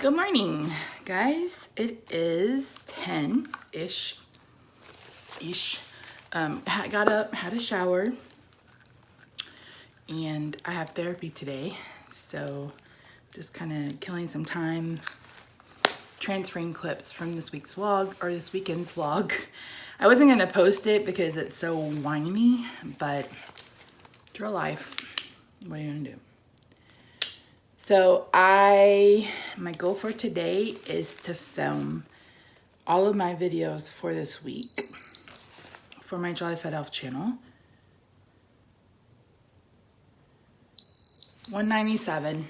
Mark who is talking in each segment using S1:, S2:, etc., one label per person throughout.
S1: Good morning, guys. It is 10-ish. I got up, had a shower, and I have therapy today. So just kind of killing some time transferring clips from this week's vlog, or this weekend's vlog. I wasn't going to post it because it's so whiny, but it's real life. What are you going to do? So my goal for today is to film all of my videos for this week for my Jolly Fat Elf channel. 197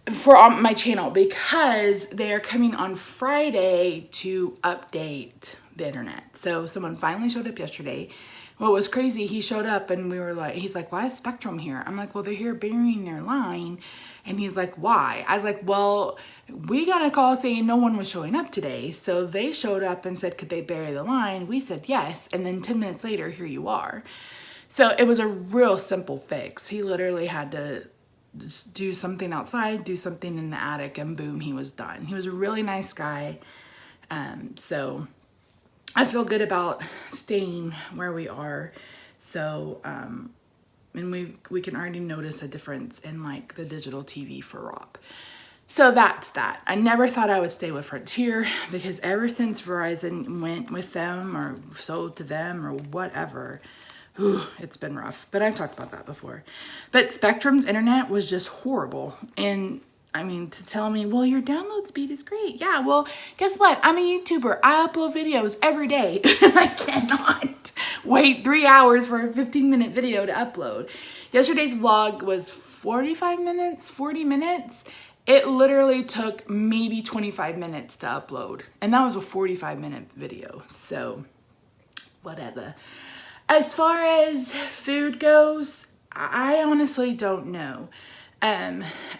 S1: for my channel, because they are coming on Friday to update the internet. So someone finally showed up yesterday. What was crazy, he showed up and we were like, he's like, why is Spectrum here? I'm like, well, they're here burying their line. And he's like, why? I was like, well, we got a call saying no one was showing up today. So they showed up and said, could they bury the line? We said yes. And then 10 minutes later, here you are. So it was a real simple fix. He literally had to just do something outside, do something in the attic, and boom, he was done. He was a really nice guy. So I feel good about staying where we are. So, and we can already notice a difference in like the digital TV for Rob. So that's that. I never thought I would stay with Frontier, because ever since Verizon went with them or sold to them or whatever, it's been rough. But I've talked about that before. But Spectrum's internet was just horrible. And I mean, to tell me, well, your download speed is great. Yeah, well, guess what? I'm a YouTuber. I upload videos every day. I cannot wait 3 hours for a 15-minute video to upload. Yesterday's vlog was 45 minutes, 40 minutes. It literally took maybe 25 minutes to upload. And that was a 45-minute video. So, whatever. As far as food goes, I honestly don't know.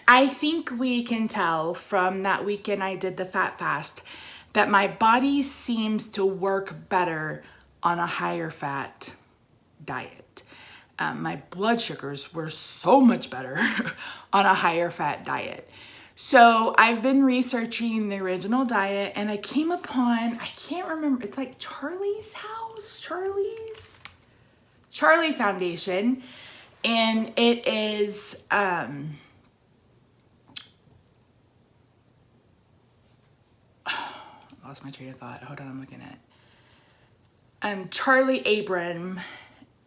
S1: I think we can tell from that weekend I did the fat fast that my body seems to work better on a higher fat diet. My blood sugars were so much better on a higher fat diet. So I've been researching the original diet, and I came upon, I can't remember, it's like Charlie Foundation. And it is, lost my train of thought. Hold on, I'm looking at it. Charlie Abram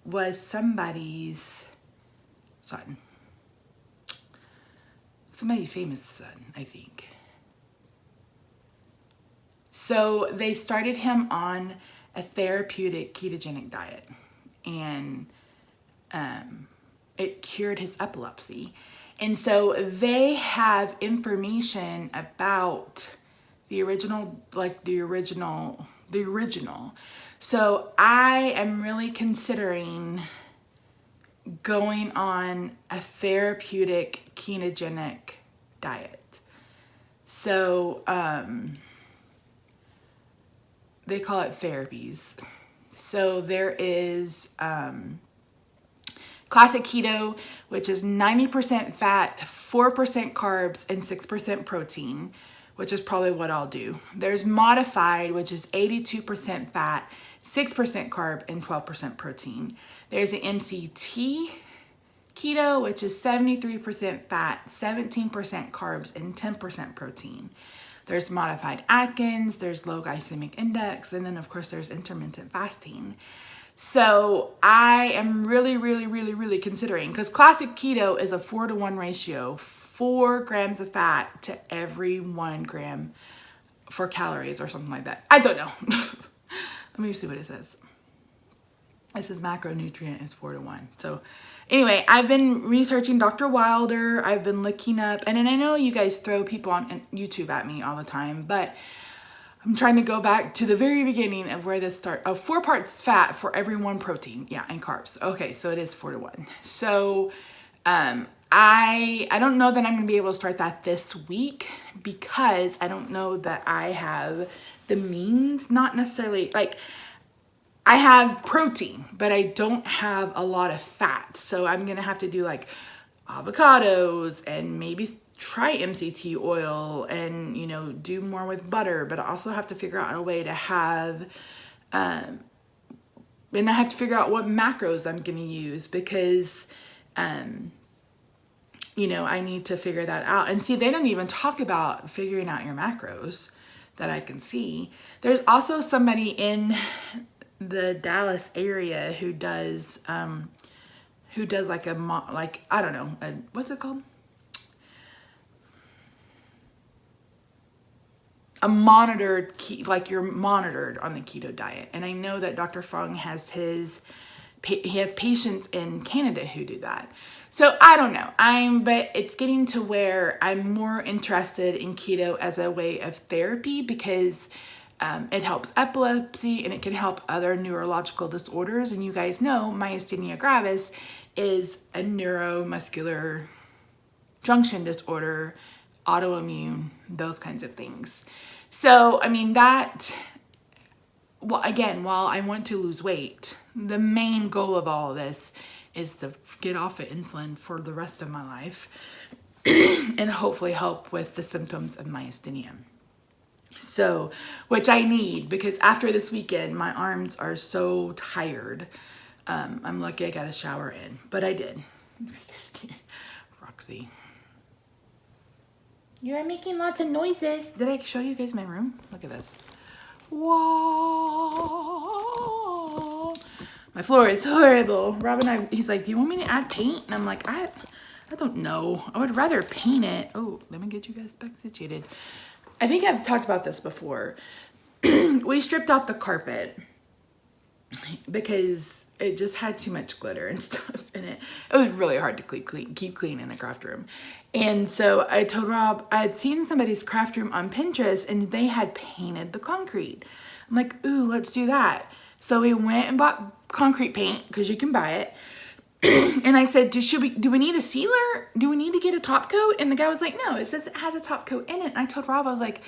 S1: was somebody's son. Somebody famous son, I think. So they started him on a therapeutic ketogenic diet, and it cured his epilepsy. And so they have information about the original. So I am really considering going on a therapeutic ketogenic diet. So they call it therapies. So there is classic keto, which is 90% fat, 4% carbs, and 6% protein, which is probably what I'll do. There's modified, which is 82% fat, 6% carb, and 12% protein. There's an MCT keto, which is 73% fat, 17% carbs, and 10% protein. There's modified Atkins, there's low glycemic index, and then of course there's intermittent fasting. So I am really considering, because classic keto is a 4-to-1 ratio, 4 grams of fat to every 1 gram for calories or something like that. I don't know. Let me see what it says. It says macronutrient is 4-to-1. So anyway, I've been researching Dr. Wilder. I've been looking up, and then I know you guys throw people on YouTube at me all the time, but I'm trying to go back to the very beginning of where this started. 4 parts fat for every 1 protein. Yeah, and carbs. Okay, so it is 4-to-1. So I don't know that I'm gonna be able to start that this week, because I don't know that I have the means, not necessarily, like, I have protein, but I don't have a lot of fat. So I'm gonna have to do like avocados and maybe try MCT oil and, you know, do more with butter. But I also have to figure out a way to have, and I have to figure out what macros I'm going to use because, you know, I need to figure that out. And see, they don't even talk about figuring out your macros that I can see. There's also somebody in the Dallas area who does like I don't know, what's it called? A monitored, like you're monitored on the keto diet. And I know that Dr. Fung has he has patients in Canada who do that. So I don't know, but it's getting to where I'm more interested in keto as a way of therapy because it helps epilepsy and it can help other neurological disorders. And you guys know myasthenia gravis is a neuromuscular junction disorder, autoimmune, those kinds of things. So, I mean, well, again, while I want to lose weight, the main goal of all of this is to get off of insulin for the rest of my life and hopefully help with the symptoms of myasthenia. So, which I need because after this weekend, my arms are so tired. I'm lucky I got a shower in, but I did. Roxy. You are making lots of noises. Did I show you guys my room? Look at this. Whoa. My floor is horrible. Rob and he's like, do you want me to add paint? And I'm like, I don't know. I would rather paint it. Oh, let me get you guys back situated. I think I've talked about this before. We stripped out the carpet because it just had too much glitter and stuff in it. It was really hard to keep clean in a craft room. And so I told Rob, I had seen somebody's craft room on Pinterest and they had painted the concrete. I'm like, ooh, let's do that. So we went and bought concrete paint because you can buy it. And I said, do we need a sealer? Do we need to get a top coat? And the guy was like, no, it says it has a top coat in it. And I told Rob, I was like,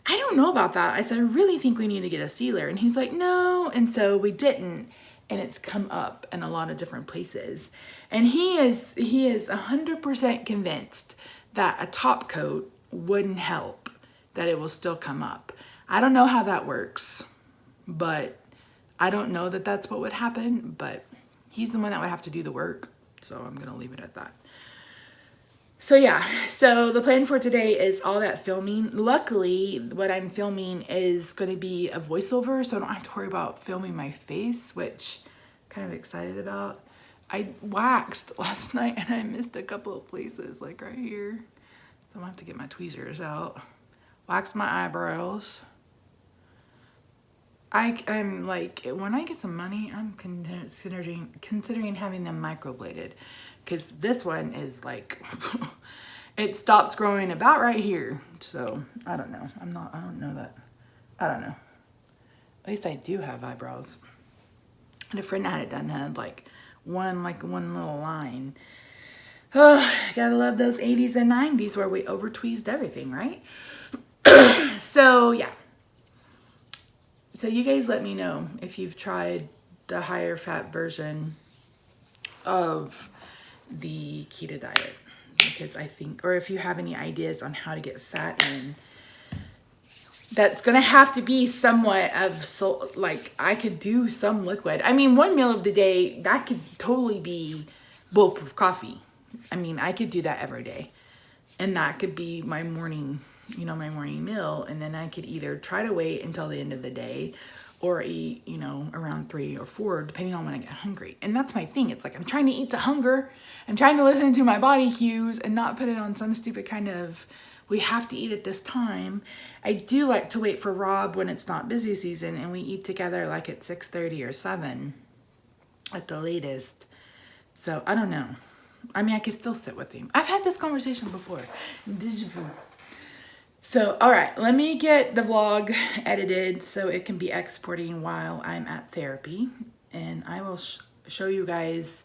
S1: I don't know about that. I said, I really think we need to get a sealer. And he's like, no. And so we didn't. And it's come up in a lot of different places. And he is 100% convinced that a top coat wouldn't help, that it will still come up. I don't know how that works, but I don't know that that's what would happen, but he's the one that would have to do the work. So I'm going to leave it at that. So yeah, so the plan for today is all that filming. Luckily, what I'm filming is going to be a voiceover, so I don't have to worry about filming my face, which I'm kind of excited about. I waxed last night and I missed a couple of places, like right here. So I'm going to have to get my tweezers out. Wax my eyebrows. I'm like, when I get some money, I'm considering having them microbladed. Because this one is like, it stops growing about right here. So, I don't know. I don't know that. I don't know. At least I do have eyebrows. And a friend I had it done had like one little line. Oh, gotta love those 80s and 90s where we over-tweezed everything, right? So, yeah. So you guys let me know if you've tried the higher fat version of the keto diet, because I think, or if you have any ideas on how to get fat in, that's going to have to be somewhat of, so like I could do some liquid. I mean, one meal of the day, that could totally be bulletproof coffee. I mean, I could do that every day, and that could be my morning, you know, my morning meal. And then I could either try to wait until the end of the day or eat, you know, around 3 or 4, depending on when I get hungry. And that's my thing. It's like, I'm trying to eat to hunger. I'm trying to listen to my body cues and not put it on some stupid kind of, we have to eat at this time. I do like to wait for Rob when it's not busy season and we eat together like at 6:30 or 7 at the latest. So I don't know. I mean, I could still sit with him. I've had this conversation before. So, all right, let me get the vlog edited so it can be exporting while I'm at therapy. And I will show you guys.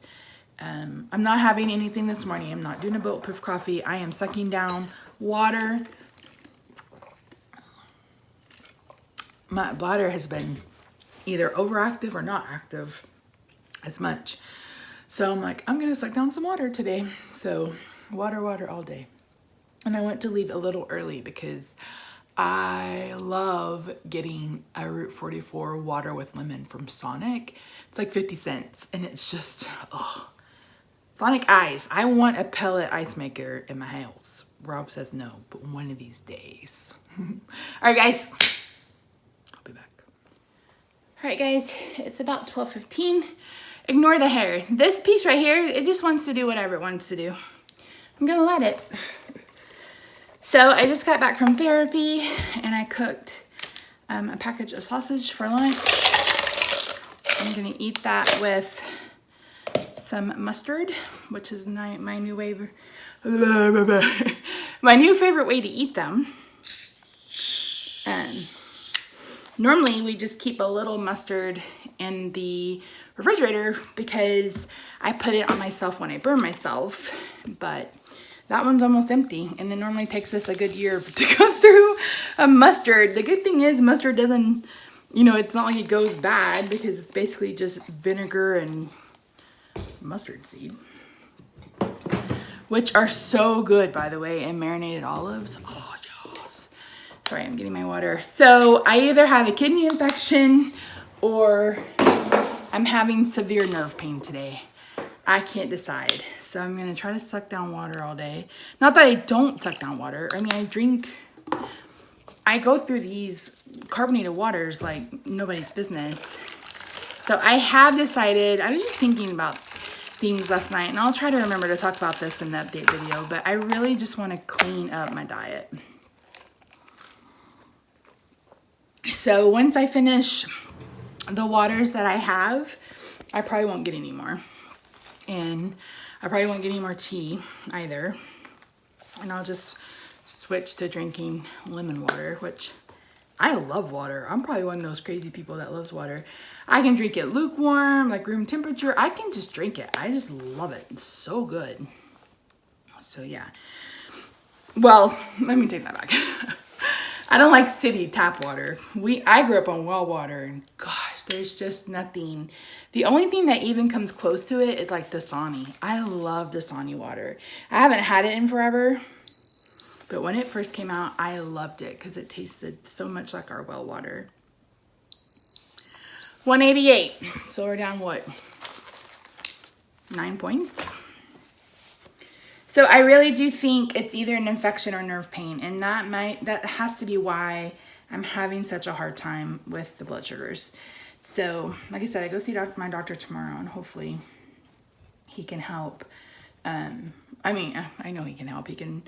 S1: I'm not having anything this morning. I'm not doing a bulletproof coffee. I am sucking down water. My bladder has been either overactive or not active as much. So I'm like, I'm gonna suck down some water today. So water all day. And I went to leave a little early because I love getting a Route 44 water with lemon from Sonic. It's like 50 cents and it's just, oh. Sonic Ice. I want a pellet ice maker in my house. Rob says no, but one of these days. All right, guys. I'll be back. All right, guys. It's about 12:15. Ignore the hair. This piece right here, it just wants to do whatever it wants to do. I'm gonna let it. So I just got back from therapy and I cooked a package of sausage for lunch. I'm gonna eat that with some mustard, which is my new way, my new favorite way to eat them. And normally we just keep a little mustard in the refrigerator because I put it on myself when I burn myself, but that one's almost empty, and it normally takes us a good year to go through a mustard. The good thing is mustard doesn't, you know, it's not like it goes bad because it's basically just vinegar and mustard seed, which are so good, by the way, and marinated olives. Oh, yes. Sorry, I'm getting my water. So I either have a kidney infection or I'm having severe nerve pain today. I can't decide. So I'm gonna try to suck down water all day. Not that I don't suck down water. I mean, I go through these carbonated waters like nobody's business. So I have decided, I was just thinking about things last night, and I'll try to remember to talk about this in the update video, but I really just want to clean up my diet. So once I finish the waters that I have, I probably won't get any more. And I probably won't get any more tea either. And I'll just switch to drinking lemon water, which I love water. I'm probably one of those crazy people that loves water. I can drink it lukewarm, like room temperature. I can just drink it. I just love it. It's so good. So yeah. Well, let me take that back. I don't like city tap water. I grew up on well water, and gosh, there's just nothing. The only thing that even comes close to it is like Dasani. I love Dasani water. I haven't had it in forever, but when it first came out, I loved it because it tasted so much like our well water. 188. So we're down what? 9 points. So I really do think it's either an infection or nerve pain, and that has to be why I'm having such a hard time with the blood sugars. So like I said, I go see my doctor tomorrow, and hopefully he can help. I mean, I know he can help. He can,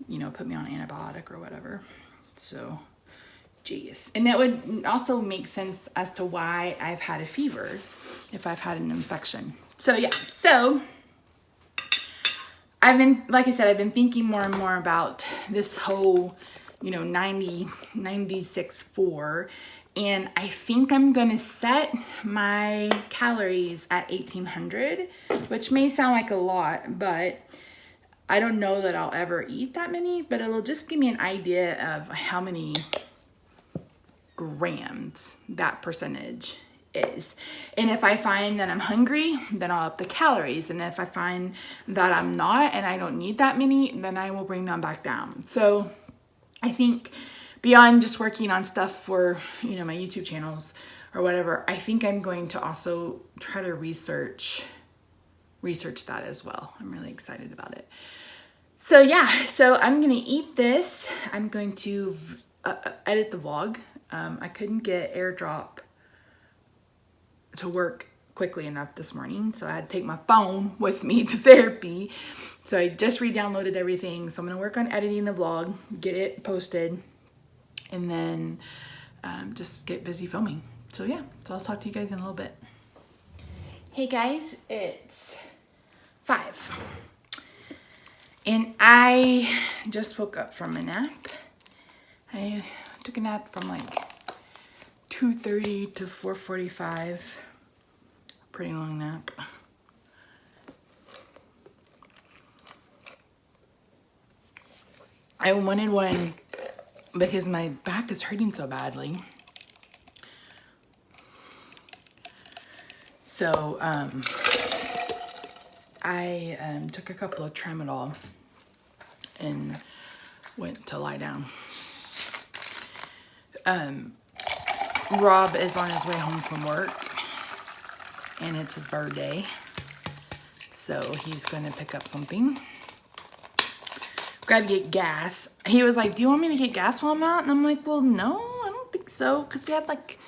S1: you know, put me on antibiotic or whatever. So, geez. And that would also make sense as to why I've had a fever if I've had an infection. So yeah, so like I said, I've been thinking more and more about this whole, you know, 96.4. And I think I'm going to set my calories at 1,800, which may sound like a lot, but I don't know that I'll ever eat that many, but it'll just give me an idea of how many grams that percentage is. And if I find that I'm hungry, then I'll up the calories. And if I find that I'm not and I don't need that many, then I will bring them back down. So I think beyond just working on stuff for, you know, my YouTube channels or whatever, I think I'm going to also try to research that as well. I'm really excited about it. So yeah, so I'm gonna eat this. I'm going to edit the vlog. I couldn't get AirDrop to work quickly enough this morning, so I had to take my phone with me to therapy. So I just re-downloaded everything. So I'm gonna work on editing the vlog, get it posted, and then just get busy filming. So yeah, so I'll talk to you guys in a little bit. Hey guys, it's 5. And I just woke up from a nap. I took a nap from like 2:30 to 4:45. Pretty long nap. I wanted one because my back is hurting so badly. So I took a couple of tramadol and went to lie down. Rob is on his way home from work, and it's his birthday, so he's going to pick up something. Gotta get gas. He was like, do you want me to get gas while I'm out? And I'm like, well, no, I don't think so, because we had like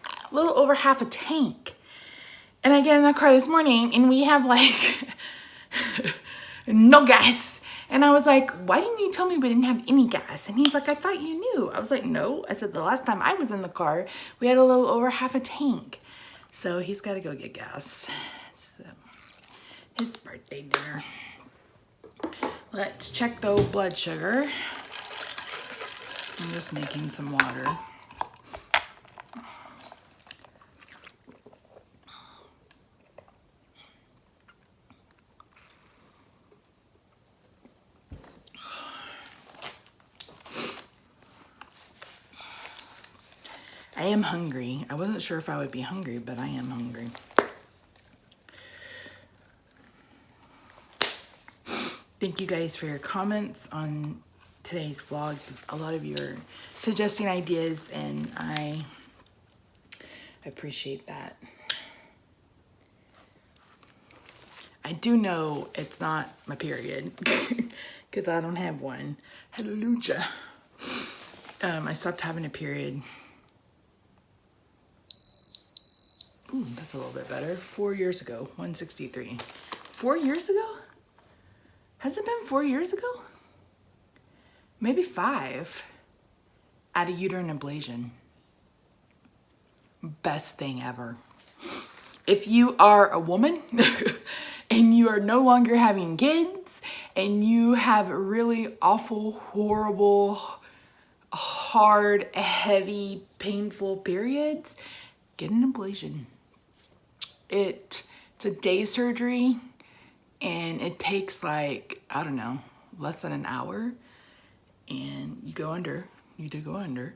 S1: a little over half a tank. And I get in the car this morning, and we have like no gas. And I was like, why didn't you tell me we didn't have any gas? And he's like, I thought you knew. I was like, no. I said, the last time I was in the car, we had a little over half a tank. So he's got to go get gas. So his birthday dinner. Let's check the blood sugar. I'm just making some water. I am hungry. I wasn't sure if I would be hungry, but I am hungry. Thank you guys for your comments on today's vlog. A lot of you are suggesting ideas, and I appreciate that. I do know it's not my period because I don't have one. Hallelujah. I stopped having a period. Ooh, that's a little bit better. 4 years ago, 163. 4 years ago? Has it been 4 years ago? Maybe 5. At a uterine ablation. Best thing ever. If you are a woman and you are no longer having kids and you have really awful, horrible, hard, heavy, painful periods, get an ablation. It's a day surgery. And it takes like, I don't know, less than an hour. And you go under. You do go under.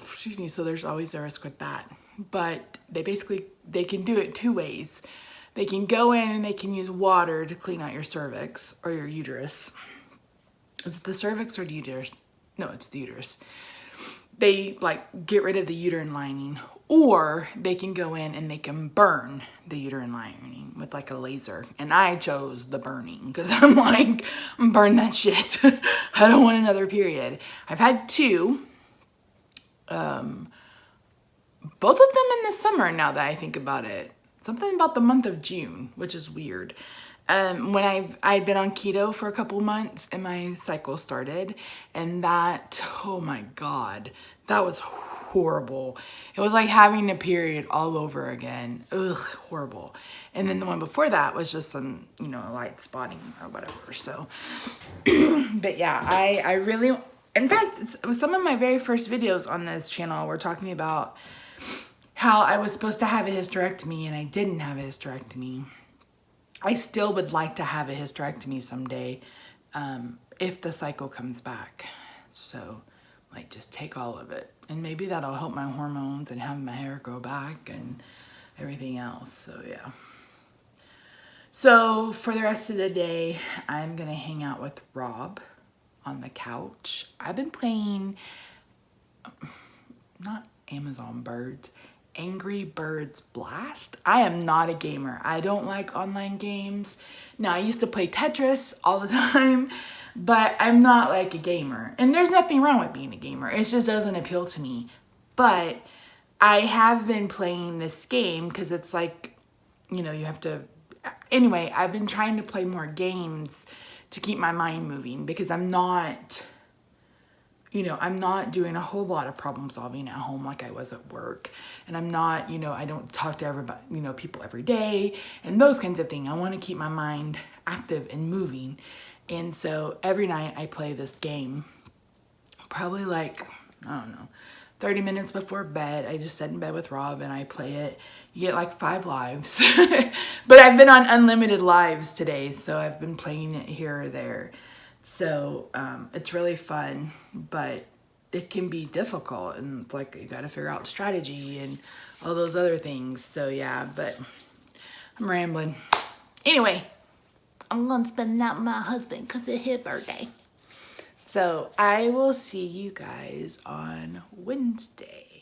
S1: Excuse me. So there's always a risk with that. But they can do it 2 ways. They can go in and they can use water to clean out your cervix or your uterus. Is it the cervix or the uterus? No, it's the uterus. They like get rid of the uterine lining, or they can go in and they can burn the uterine lining with like a laser. And I chose the burning because I'm like, burn that shit. I don't want another period. I've had 2, both of them in the summer now that I think about it. Something about the month of June, which is weird. When I'd been on keto for a couple months and my cycle started, and that, oh my God, that was horrible. It was like having a period all over again. Ugh, horrible. And then the one before that was just some, light spotting or whatever. So, but yeah, I really, in fact, some of my very first videos on this channel were talking about how I was supposed to have a hysterectomy and I didn't have a hysterectomy. I still would like to have a hysterectomy someday if the cycle comes back. So, like, just take all of it. And maybe that'll help my hormones and have my hair grow back and everything else. So, yeah. So, for the rest of the day, I'm going to hang out with Rob on the couch. I've been playing, not Amazon Birds, Angry Birds Blast. I am not a gamer. I don't like online games. Now, I used to play Tetris all the time, but I'm not like a gamer. And there's nothing wrong with being a gamer. It just doesn't appeal to me. But I have been playing this game because it's like, you have to... Anyway, I've been trying to play more games to keep my mind moving because I'm not... I'm not doing a whole lot of problem solving at home like I was at work. And I'm not, I don't talk to everybody, people every day and those kinds of things. I want to keep my mind active and moving. And so every night I play this game, probably like, I don't know, 30 minutes before bed. I just sit in bed with Rob and I play it. You get like 5 lives. But I've been on unlimited lives today. So I've been playing it here or there. So it's really fun, but it can be difficult, and it's like you got to figure out strategy and all those other things. So yeah, but I'm rambling. Anyway, I'm going to spend that with my husband because it's his birthday. So I will see you guys on Wednesday.